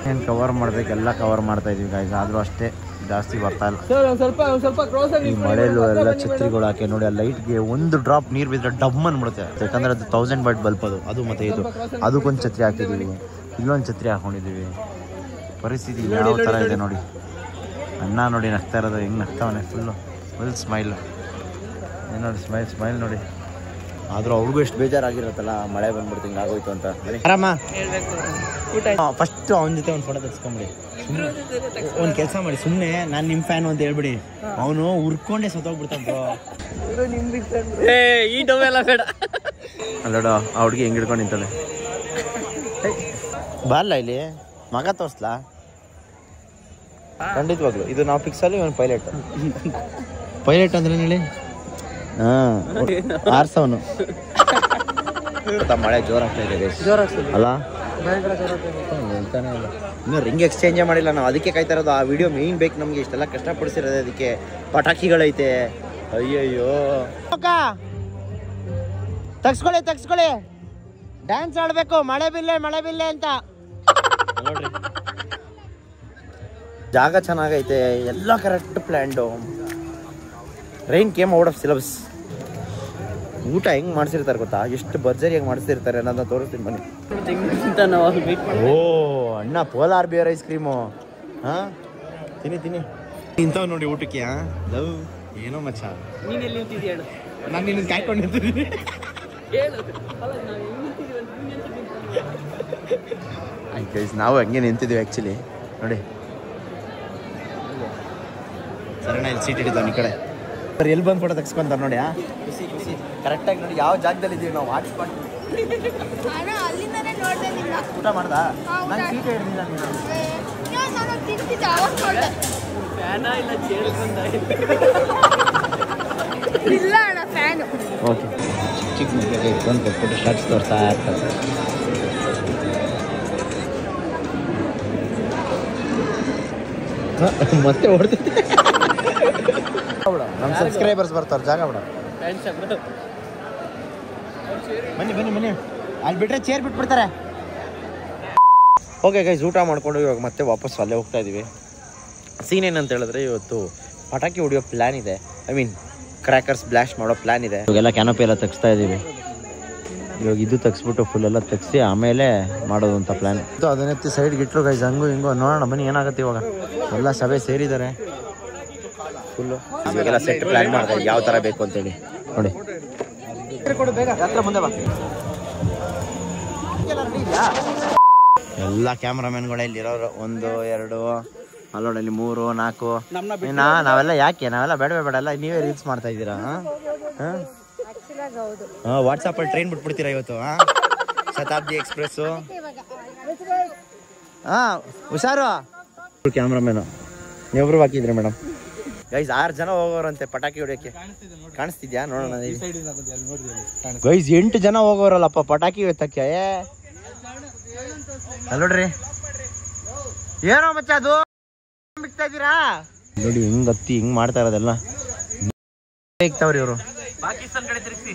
ಏನು ಕವರ್ ಮಾಡಬೇಕೆಲ್ಲ ಕವರ್ ಮಾಡ್ತಾ ಇದೀವಿ ಗಾಯ್ಸ್, ಆದರೂ ಅಷ್ಟೇ ಜಾಸ್ತಿ ಬರ್ತಾ ಇಲ್ಲ. ಈ ಮಳೆಯಲ್ಲೂ ಎಲ್ಲ ಛತ್ರಿಗಳು ಹಾಕಿ ನೋಡಿ, ಆ ಲೈಟ್ಗೆ ಒಂದು ಡ್ರಾಪ್ ನೀರು ಬಿದ್ದರೆ ಡಮ್ ಅಂದ್ಬಿಡುತ್ತೆ. ಯಾಕಂದರೆ ಅದು 1000 ವಾಟ್ ಬಲ್ಪ್ ಅದು ಮತ್ತು ಇದು ಅದಕ್ಕೊಂದು ಛತ್ರಿ ಹಾಕಿದ್ದೀವಿ, ಇಲ್ಲೊಂದು ಛತ್ರಿ ಹಾಕೊಂಡಿದ್ದೀವಿ. ಪರಿಸ್ಥಿತಿ ಯಾವ ಥರ ಇದೆ ನೋಡಿ. ಅಣ್ಣ ನೋಡಿ ನಗ್ತಾ ಇರೋದು, ಹೆಂಗೆ ನಗ್ತಾವನೆ, ಫುಲ್ ಸ್ಮೈಲ್ ನೋಡಿ, ಸ್ಮೈಲ್ ನೋಡಿ. ಆದರೂ ಅವ್ರಿಗೂ ಎಷ್ಟು ಬೇಜಾರಾಗಿರುತ್ತಲ್ಲ, ಮಳೆ ಬಂದ್ಬಿಡ್ತು ಹಿಂಗೆ ಆಗೋಯ್ತು ಅಂತ. ಆರಾಮ ಫಸ್ಟ್ ಅವನ ಜೊತೆ ಒಂದು ಫೋಟೋ ತೆಗೆಸ್ಕೊಂಬಿಡಿ. ಒಂದು ಕೆಲಸ ಮಾಡಿ, ಸುಮ್ಮನೆ ನಾನು ನಿಮ್ಮ ಫ್ಯಾನು ಅಂತ ಹೇಳ್ಬಿಡಿ, ಅವನು ಉರ್ಕೊಂಡೇ ಸತ್ತೋಗ್ಬಿಡ್ತಾನೆ ಬ್ರೋ. ಈ ಡವೆಲ್ಲ ಬೇಡ ಅಲ್ಲೋಡ ಆ ಹುಡುಗಿ ಹೆಂಗೆ ಹಿಡ್ಕೊಂಡು ನಿಂತಾಳೆ. ಬಾರಲ್ಲ ಇಲ್ಲಿ ಮಗ ತೋರಿಸ್ಲಾ? ಖಂಡಿತವಾಗ್ಲು ಇದು ನಾವು ಫಿಕ್ಸಲ್ಲಿ ಒಂದು ಪೈಲಟ್ ಅಂದ್ರೆ ಹೇಳಿ. ಹಾಂ ಆರ್ಸವನು. ಮಳೆ ಜೋರಾಗ್ತಾ ಇದೆ ಅಲ್ಲ, ಇನ್ನು ರಿಂಗ್ ಎಕ್ಸ್ಚೇಂಜೇ ಮಾಡಿಲ್ಲ ನಾವು, ಅದಕ್ಕೆ ಕಾಯ್ತಾ ಇರೋದು. ಆ ವಿಡಿಯೋ ಮೇಯ್ನ್ ಬೇಕು ನಮಗೆ, ಇಷ್ಟೆಲ್ಲ ಕಷ್ಟಪಡಿಸಿರೋದು ಅದಕ್ಕೆ. ಪಟಾಕಿಗಳೈತೆ, ಅಯ್ಯಯ್ಯೋ. ತಗ್ಸ್ಕೊಳ್ಳಿ ಡ್ಯಾನ್ಸ್ ಆಡಬೇಕು, ಮಳೆ ಬಿಲ್ಲೆ ಅಂತ ನೋಡ್ರಿ. ಜಾಗ ಚೆನ್ನಾಗೈತೆ, ಎಲ್ಲ correct planned. Rain came out of syllabus. ಊಟ ಹೆಂಗೆ ಮಾಡಿಸಿರ್ತಾರೆ ಗೊತ್ತಾ, ಎಷ್ಟು ಭರ್ಜರಿಯಾಗಿ ಮಾಡಿಸಿರ್ತಾರೆ ಅನ್ನೋದನ್ನ ತೋರಿಸ್ತೀನಿ ಬನ್ನಿ. ಓ ಅಣ್ಣ, ಪೋಲಾರ್ ಬಿಯರ್ ಐಸ್ ಕ್ರೀಮು. ಹಾಂ ತಿನ್ನಿ ಇಂಥವು ನೋಡಿ ಊಟಕ್ಕೆ. ಲವ್ ಏನೋ ಮಚ್ಚ, ನೀನೆಲ್ಲಿ ನಿಂತಿದ್ದೀಯ ಹೇಳು. ನಾನು ನಿನ್ನ ಕಾಯ್ಕೊಂಡು ನಿಂತಿದ್ದೀನಿ. ನಾವು ಹಂಗೆ ನಿಂತಿದ್ದೀವಿ ಆ್ಯಕ್ಚುಲಿ ನೋಡಿ. ಸರಿ ಇಲ್ಲಿ ಸೀಟ್ ಹಿಡಿತಾವೆ ಈ ಕಡೆ. ಸರ್ ಎಲ್ಲಿ ಬಂದು ಫೋಟೋ ತೆಗೆಸ್ಕೊಂತಾರೆ ನೋಡಿ. ಖುಷಿ ಕರೆಕ್ಟಾಗಿ ನೋಡಿ ಯಾವ ಜಾಗದಲ್ಲಿ ಇದ್ದೀವಿ ನಾವು. ಹಾಟ್ಸ್ಪಾಟ್ ಊಟ ಮಾಡ್ದಾ? ನಾನು ಸೀಟ್ ಹಿಡಿದಿಲ್ಲ. ಓಕೆ, ಚಿಕ್ಕ ಮಕ್ಕಳಿಗೆ ಇಟ್ಕೊಂಡು ಕೊಟ್ಬಿಟ್ಟು ಶರ್ಟ್ಸ್ ತೋರಿಸ್ತಾ ಇರ್ತಾರೆ. ಮತ್ತೆ ಓಡ್ತಿದ್ದೆ. ನಮ್ಮ ಸಬ್ಸ್ಕ್ರೈಬರ್ಸ್ ಬರ್ತಾರೆ, ಜಾಗ ಬಿಡ. ಬನ್ನಿ ಅಲ್ಲಿ ಬಿಟ್ರೆ ಚೇರ್ ಬಿಟ್ಬಿಡ್ತಾರೆ. ಓಕೆ ಗೈಸ್, ಊಟ ಮಾಡ್ಕೊಂಡು ಇವಾಗ ಮತ್ತೆ ವಾಪಸ್ ಅಲ್ಲೇ ಹೋಗ್ತಾ ಇದ್ದೀವಿ. ಸೀನ್ ಏನಂತ ಹೇಳಿದ್ರೆ, ಇವತ್ತು ಪಟಾಕಿ ಹೊಡಿಯೋ ಪ್ಲ್ಯಾನ್ ಇದೆ. ಐ ಮೀನ್ ಕ್ರ್ಯಾಕರ್ಸ್ ಬ್ಲಾಸ್ಟ್ ಮಾಡೋ ಪ್ಲ್ಯಾನ್ ಇದೆ. ಇವಾಗೆಲ್ಲ ಕ್ಯಾನಪಿ ಎಲ್ಲ ತೆಗಿಸ್ತಾ ಇದ್ದೀವಿ. ಇವಾಗ ಇದು ತೆಗ್ಸ್ಬಿಟ್ಟು ಫುಲ್ ಎಲ್ಲ ತೆಗ್ಸಿ ಆಮೇಲೆ ಮಾಡೋದು ಅಂತ ಪ್ಲ್ಯಾನ್. ಅದನ್ನೆತ್ತಿ ಸೈಡ್ಗೆ ಇಟ್ಟರು ಗೈಸ್, ಹಂಗೂ ಹಿಂಗೂ ನೋಡೋಣ ಬನ್ನಿ ಏನಾಗುತ್ತೆ. ಇವಾಗ ಎಲ್ಲ ಸಭೆ ಸೇರಿದ್ದಾರೆ ಫುಲ್ಲು. ಇವಾಗೆಲ್ಲ ಸೆಟ್ ಪ್ಲ್ಯಾನ್ ಮಾಡಿದೆ ಯಾವ ಥರ ಬೇಕು ಅಂತೇಳಿ ನೋಡಿ. ಮುಂದೆ ಬಾ. ಎಲ್ಲ ಕ್ಯಾಮ್ರಾಮನ್ಗಳೇ ಇಲ್ಲಿರೋರು, 1 2 ಅಲ್ಲೋಡಲ್ಲಿ 3 4. ನಾವೆಲ್ಲ ಯಾಕೆ ನಾವೆಲ್ಲ ಬೇಡ ಎಲ್ಲ ನೀವೇ ರೀಲ್ಸ್ ಮಾಡ್ತಾ ಇದ್ದೀರಾ? ವಾಟ್ಸಪ್ಪಲ್ಲಿ ಟ್ರೈನ್ ಬಿಟ್ಬಿಡ್ತೀರಾ ಇವತ್ತು? ಶತಾಬ್ದಿ ಎಕ್ಸ್ಪ್ರೆಸ್ಸು. ಹುಷಾರು. ಕ್ಯಾಮ್ರಾಮೇನು ನೀವೊಬ್ರು ಹಾಕಿದ್ರಿ ಮೇಡಮ್. ಗೈಸ್ 6 ಜನ ಹೋಗೋರಂತೆ ಪಟಾಕಿ ಹೊಡಿಯೋಕ್ಕೆ. ಕಾಣಿಸ್ತಿದ್ಯಾ? ನೋಡೋಣ ಗೈಸ್, 8 ಜನ ಹೋಗೋರಲ್ಲಪ್ಪ ಪಟಾಕಿ ಹೊತ್ತಕ್ಕೆ. ಅಲ್ಲಿ ನೋಡ್ರಿ, ಏನೋ ಮಚ್ಚ ಅದು ಬಿಡ್ತಾ ಇದ್ದೀರಾ ನೋಡಿ. ಹೆಂಗ್ ಹತ್ತಿ ಹಿಂಗ್ ಮಾಡ್ತಾ ಇರೋದೆಲ್ಲ ಇಕ್ತಾವ್ರಿ ಇವರು. ಪಾಕಿಸ್ತಾನ ಕಡೆ ತಿರ್ಗಿಸಿ.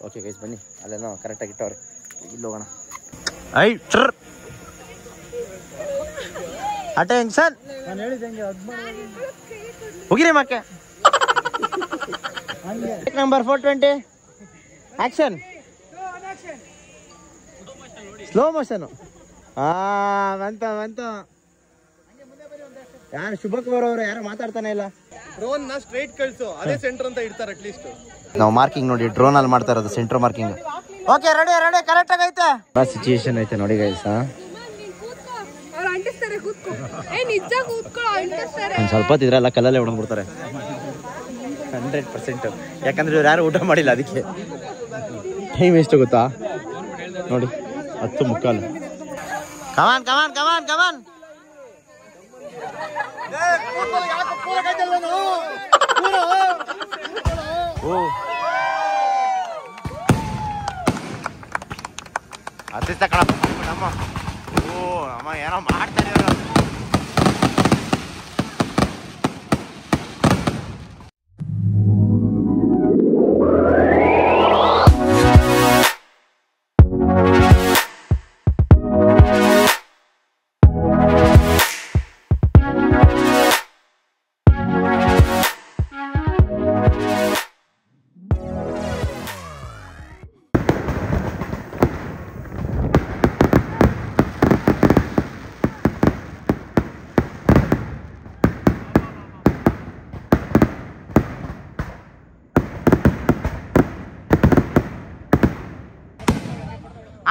ಓಕೆ ಗೈಸ್ ಬನ್ನಿ, ಅಲ್ಲೇನೋ ಕರೆಕ್ಟಾಗಿ ಇಟ್ಟವ್ರೆ. ಇಲ್ಲಿ ಹೋಗೋಣ. ಅಟೆನ್ಷನ್ ಹೋಗಿರಿ ಮಕ್ಕೆ. Number 420 action. Slow motion. ಬಂತು. ಯಾರು ಶುಭಕುಮಾರ್ ಅವರು ಯಾರು ಮಾತಾಡ್ತಾನೆ ಇಲ್ಲ. ಡ್ರೋನ್ ನ ಸ್ಟ್ರೈಟ್ ಕಳಿಸು, ಅದೇ ಸೆಂಟರ್ ಅಂತ ಇಡ್ತಾರೆ ಅಟ್ಲೀಸ್ಟ್. ನಾವು ಮಾರ್ಕಿಂಗ್ ನೋಡಿ, ಡ್ರೋನ್ ಅಲ್ಲಿ ಮಾಡ್ತಾ ಇರೋದು centre marking. Okay ready correct ಆಗೈತೆ. ಸಿಚುಯೇಷನ್ ಐತೆ ನೋಡಿ ಗೈಸ್. ಒಂದು ಸ್ವಲ್ಪ ಹೊತ್ತು ಇದ್ರೆಲ್ಲ ಕಲ್ಲಲ್ಲೇ ಹೊಡ್ಬಿಡ್ತಾರೆ 100%. ಯಾಕಂದ್ರೆ ಇವ್ರು ಯಾರು ಊಟ ಮಾಡಿಲ್ಲ, ಅದಕ್ಕೆ. ಟೈಮ್ ಎಷ್ಟು ಗೊತ್ತಾ ನೋಡಿ, 10:15. ಕಮಾನ್. ಅಮ್ಮ ಏನೋ ಮಾಡ್ತಾರೆ.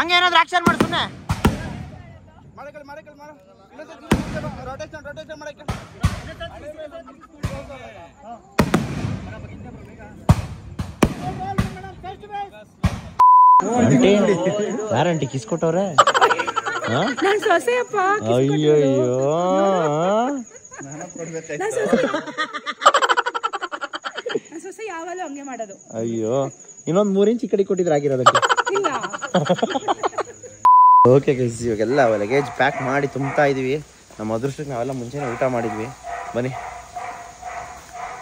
ಹಂಗೆ ಏನಾದ್ರು ಆಕ್ಷನ್ ಮಾಡಿ ಸುಮ್ಮನೆ. ಯಾರಂಟಿ ಕಿಸ್ ಕೊಟ್ಟವ್ರೆ? ನಾನು ಸೊಸೆಯಪ್ಪ. ಅಯ್ಯಯ್ಯೋ ಸೊಸೆ ಯಾವಾಗಲೂ ಹಂಗೆ ಮಾಡೋದು. ಅಯ್ಯೋ ಇನ್ನೊಂದು 3 ಇಂಚ್ ಈ ಕಡೆ ಕೊಟ್ಟಿದ್ರೆ ಆಗಿರೋದಕ್ಕೆ. ಇಲ್ಲ. ಓಕೆ ಗೈಸ್, ಇವಾಗೆಲ್ಲ ಲಗೇಜ್ ಪ್ಯಾಕ್ ಮಾಡಿ ತುಂಬ್ತಾ ಇದೀವಿ. ನಮ್ಮ ಅದೃಷ್ಟಕ್ಕೆ ನಾವೆಲ್ಲ ಮುಂಚೆನೇ ಊಟ ಮಾಡಿದ್ವಿ. ಬನ್ನಿ.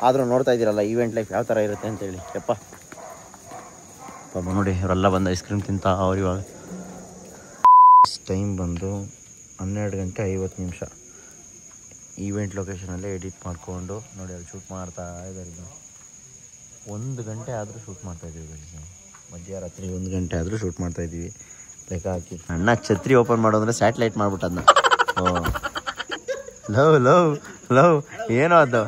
ಆದರೂ ನೋಡ್ತಾ ಇದ್ದೀರಲ್ಲ ಈವೆಂಟ್ ಲೈಫ್ ಯಾವ ಥರ ಇರುತ್ತೆ ಅಂತೇಳಿ. ಯಪ್ಪ ಪಾಪ ನೋಡಿ, ಇವರೆಲ್ಲ ಬಂದು ಐಸ್ ಕ್ರೀಮ್ ತಿಂತ ಅವ್ರು. ಇವಾಗ ಟೈಮ್ ಬಂದು 12:50 ಈವೆಂಟ್ ಲೊಕೇಶನಲ್ಲೇ ಎಡಿಟ್ ಮಾಡಿಕೊಂಡು ನೋಡಿ ಅಲ್ಲಿ ಶೂಟ್ ಮಾಡ್ತಾ ಇದ್ದಾರೆ. 1 ಗಂಟೆ ಆದರೂ ಶೂಟ್ ಮಾಡ್ತಾಯಿದ್ದೀವಿ. ಮಧ್ಯರಾತ್ರಿ 1 ಗಂಟೆ ಆದರೂ ಶೂಟ್ ಮಾಡ್ತಾಯಿದ್ದೀವಿ. ಲೆಕ್ಕ ಹಾಕಿ ಅಣ್ಣ ಛತ್ರಿ ಓಪನ್ ಮಾಡೋದ್ರೆ ಸ್ಯಾಟಲೈಟ್ ಮಾಡ್ಬಿಟ್ಟದ್ನ. ಓ ಲವ್ ಲವ್ ಲವ್ ಏನೋ ಅದು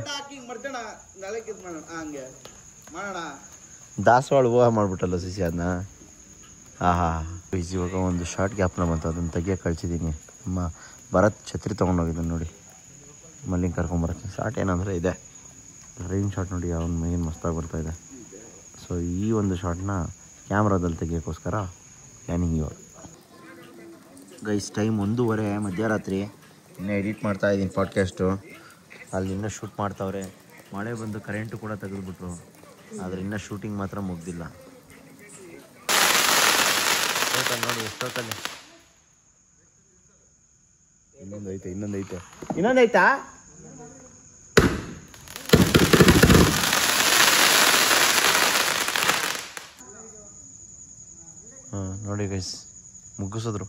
ದಾಸವಾಳ ಹೂವು ಮಾಡ್ಬಿಟ್ಟಲ್ಲ ಸಿಸಿ ಅದನ್ನ. ಆಹಾ ಇವಾಗ ಒಂದು ಶಾರ್ಟ್ ಗ್ಯಾಪ್ನ ಬಂತು, ಅದನ್ನು ತೆಗಿಯೋಕೆ ಕಳಿಸಿದ್ದೀನಿ. ನಮ್ಮ ಭರತ್ ಛತ್ರಿ ತೊಗೊಂಡೋಗಿದ್ದಾನೆ ನೋಡಿ ಮಲ್ಲಿಂಗ್ ಕರ್ಕೊಂಬರೋಕ್ಕೆ. ಶಾರ್ಟ್ ಏನಂದರೆ ಇದೆ ರೈನ್ ಶಾರ್ಟ್ ನೋಡಿ, ಅವ್ನ ಮೇನ್ ಮಸ್ತಾಗಿ ಬರ್ತಾಯಿದೆ. ಸೊ ಈ ಒಂದು ಶಾರ್ಟ್ನ ಕ್ಯಾಮ್ರಾದಲ್ಲಿ ತೆಗಿಯೋಕ್ಕೋಸ್ಕರ ಪ್ಲ್ಯಾನಿಂಗ್ ಇವಾಗ. ಗೈಸ್ ಟೈಮ್ 1:30 ಮಧ್ಯರಾತ್ರಿ. ಇನ್ನೂ ಎಡಿಟ್ ಮಾಡ್ತಾಯಿದ್ದೀನಿ ಪಾಡ್ಕಾಸ್ಟು. ಅಲ್ಲಿ ಇನ್ನೂ ಶೂಟ್ ಮಾಡ್ತಾವ್ರೆ. ಮಳೆ ಬಂದು ಕರೆಂಟು ಕೂಡ ತೆಗೆದುಬಿಟ್ರು, ಆದರೆ ಇನ್ನೂ ಶೂಟಿಂಗ್ ಮಾತ್ರ ಮುಗ್ದಿಲ್ಲ. ನೋಡಿ ಎಷ್ಟೊತ್ತಲ್ಲಿ ಇನ್ನೊಂದೈತಾ ಹಾಂ ನೋಡಿ ಗೈಸ್ ಮುಗಿಸಿದ್ರು.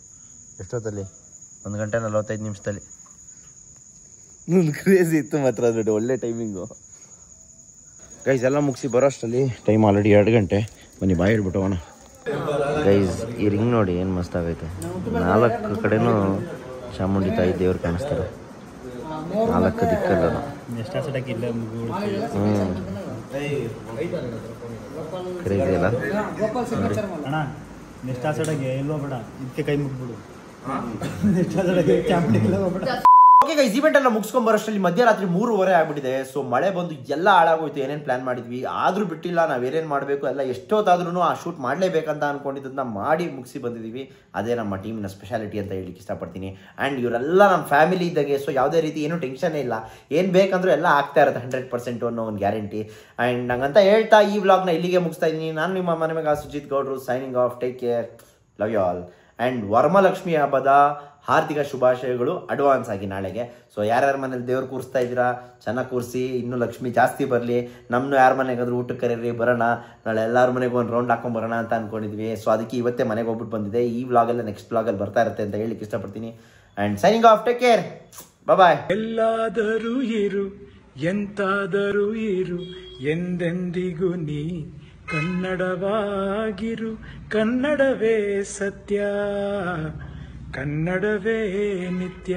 ಎಷ್ಟೊತ್ತಲ್ಲಿ 1 ಗಂಟೆ 45 ನಿಮಿಷದಲ್ಲಿ. ಕ್ರೇಜಿ ಇತ್ತು ಮಾತ್ರ ಅದು, ಒಳ್ಳೆ ಟೈಮಿಂಗು ಗೈಸ್. ಎಲ್ಲ ಮುಗಿಸಿ ಬರೋ ಅಷ್ಟರಲ್ಲಿ ಟೈಮ್ ಆಲ್ರೆಡಿ 2 ಗಂಟೆ. ಬನ್ನಿ ಬಾಯಿ ಹೇಳ್ಬಿಟ್ಟು ಹೋಗೋಣ ಗೈಸ್. ಈ ರಿಂಗ್ ನೋಡಿ ಏನು ಮಸ್ತಾಗೈತೆ. 4 ಕಡೆನೂ ಚಾಮುಂಡಿ ತಾಯಿ ದೇವ್ರು ಕಾಣಿಸ್ತಾರೆ, 4 ದಿಕ್ಕಲ್ಲ. ಕ್ರೇಜಿ ಅಲ್ಲ ಓಕೆ ಗೈಸ್, ಈವೆಂಟ್ ಎಲ್ಲ ಮುಗಿಸ್ಕೊಂಬರೋಷ್ಟರಲ್ಲಿ ಮಧ್ಯರಾತ್ರಿ 3:30 ಆಗ್ಬಿಟ್ಟಿದೆ. ಸೊ ಮಳೆ ಬಂದು ಎಲ್ಲ ಹಾಳಾಗೋಯ್ತು. ಏನೇನು ಪ್ಲಾನ್ ಮಾಡಿದ್ವಿ ಆದರೂ ಬಿಟ್ಟಿಲ್ಲ. ನಾವೇನೇನು ಮಾಡಬೇಕು ಎಲ್ಲ ಎಷ್ಟೊತ್ತಾದ್ರೂ ಆ ಶೂಟ್ ಮಾಡಲೇಬೇಕಂತ ಅಂದ್ಕೊಂಡಿದ್ದನ್ನ ಮಾಡಿ ಮುಗಿಸಿ ಬಂದಿದ್ದೀವಿ. ಅದೇ ನಮ್ಮ ಟೀಮಿನ ಸ್ಪೆಷಾಲಿಟಿ ಅಂತ ಹೇಳಲಿಕ್ಕೆ ಇಷ್ಟಪಡ್ತೀನಿ. ಆ್ಯಂಡ್ ಇವರೆಲ್ಲ ನಮ್ಮ ಫ್ಯಾಮಿಲಿ ಇದ್ದಾಗೆ. ಸೊ ಯಾವುದೇ ರೀತಿ ಏನೂ ಟೆನ್ಷನ್ನೇ ಇಲ್ಲ. ಏನು ಬೇಕಂದ್ರೂ ಎಲ್ಲ ಆಗ್ತಾ ಇರುತ್ತೆ 100% ಅನ್ನೋ ಒಂದು ಗ್ಯಾರಂಟಿ. ಆ್ಯಂಡ್ ನಂಗಂತ ಹೇಳ್ತಾ ಈ ವ್ಲಾಗ್ನ ಇಲ್ಲಿಗೆ ಮುಗಿಸ್ತಾ ಇದ್ದೀನಿ. ನಾನು ನಿಮ್ಮ ಮನೆ ಮಗ ಸುಜಿತ್ ಗೌಡ್ರು, signing off. Take care, love you all. And Varamalakshmi ಹಬ್ಬದ ಹಾರ್ದಿಕ ಶುಭಾಶಯಗಳು ಅಡ್ವಾನ್ಸ್ ಆಗಿ ನಾಳೆಗೆ. ಸೊ ಯಾರ್ಯಾರ ಮನೇಲಿ ದೇವ್ರು ಕೂರಿಸ್ತಾ ಇದ್ದೀರಾ ಚೆನ್ನಾಗಿ ಕೂರಿಸಿ, ಇನ್ನೂ ಲಕ್ಷ್ಮಿ ಜಾಸ್ತಿ ಬರಲಿ. ನಮ್ಮನ್ನು ಯಾರ ಮನೆಗಾದ್ರೂ ಊಟಕ್ಕೆ ಕರೀರಿ, ಬರೋಣ. ನಾಳೆ ಎಲ್ಲರ ಮನೆಗೂ ಒಂದು ರೌಂಡ್ ಹಾಕೊಂಬರೋಣ ಅಂತ ಅಂದ್ಕೊಂಡಿದ್ವಿ. ಸೊ ಅದಕ್ಕೆ ಇವತ್ತೇ ಮನೆಗೆ ಹೋಗ್ಬಿಟ್ಟು ಬಂದಿದೆ. ಈ ವ್ಲಾಗೆಲ್ಲ ನೆಕ್ಸ್ಟ್ ವ್ಲಾಗಲ್ಲಿ ಬರ್ತಾ ಇರುತ್ತೆ ಅಂತ ಹೇಳಲಿಕ್ಕೆ ಇಷ್ಟಪಡ್ತೀನಿ. And signing off. Take care, bye. ಎಲ್ಲಾದರೂ ಇರು, ಎಂತಾದರೂ ಇರು, ಎಂದೆಂದಿಗೂ ನೀ ಕನ್ನಡವಾಗಿರು. ಕನ್ನಡವೇ ಸತ್ಯ, ಕನ್ನಡವೇ ನಿತ್ಯ.